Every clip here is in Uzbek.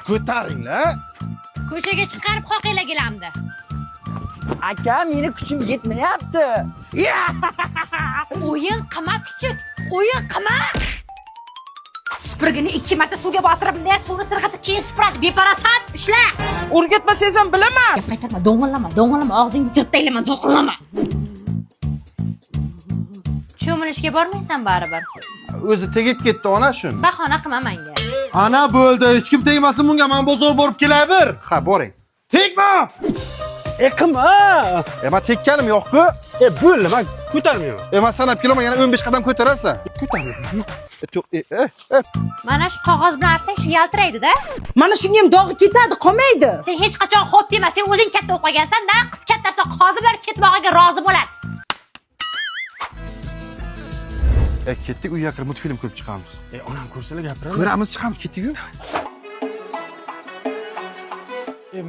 Ko'taringlar. Ko'chaga chiqarib qoqinglar gilamdi. Aka, meni kuchim yetmayapti. O'yin qilma kuchuk. O'yin qilma. Supurgini 2 marta suvga botirib, suvni sirg'atib keyin supuradi. Beparasat, ushla. O'rgatmasangiz ham bilaman. Gap qaytarma, do'ng'illama, og'zingni jirtaylaman, do'qillama. Cho'milishga bormaysan baribir. O'zi tegib ketdi ona shuni. Bahona qilma menga. Ana bo'ldi, hech kim tegmasin bunga, men bozor borib kelaver. Ha, boring. Tegma! Qilma. Men tekkanim yo'q-ku. Bo'ldi, men ko'tarmayman. Men sanab kelaman, yana 15 qadam ko'tarasan. Ko'tarmayman. Mana shu qog'oz bilan arsang shu yaltiraydi-da. Mana shunga ham dog'i ketadi, qolmaydi. Sen hech qachon xo'p dema, sen o'zing katta o'qib qolgansan-da, qiz kattasi qozi berib ketmog'iga rozi bo'ladi. Ketdik, uyga kirib multfilm ko'rib chiqamiz. Onam ko'rsalar gapiradi. Ko'ramiz, chiqamiz, ketdik-ku.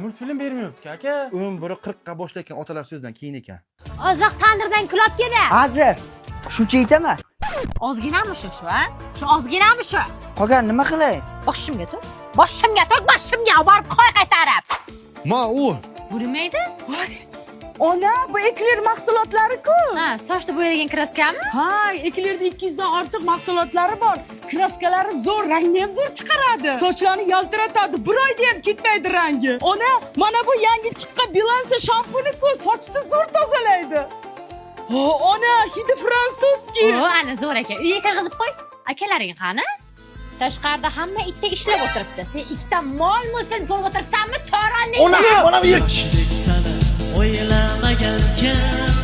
Multfilm bermayapti aka. Umri 40 ga boshlayotgan otalar so'zdan keyin ekan. Ozroq tandirdan kulib keldi. Hozir. Shuncha yetaman. Ozginami shu, ha? Shu ozginami shu? Qolgan nima qilay? Boshimga to'q. Boshimga borib qo'y qaytarib. Ma u. Bu nimaydi? Ona, bu ekler mahsulotlari-ku. Ha, sochni bo'yalgan kraskami? Ha, eklerda 200 dan ortiq mahsulotlari bor. Kraskalari zo'r, rangni ham zo'r chiqaradi. Sochlarni yaltiratadi, bir oyda ham ketmaydi rangi. Ona, mana bu yangi chiqqan Bilansa shampuni-ku, sochni zo'r tozalaydi. Ona, hidi fransuzki. O, ana zo'r ekan. Uyga kirgizib qo'y. Akalaring qani? Tashqarida hamma itda ishlab o'tiribdi. Sen ikkita mol-mulkni ko'rib o'tiribsanmi? To'ronni. Ona yer. O'ylamagankan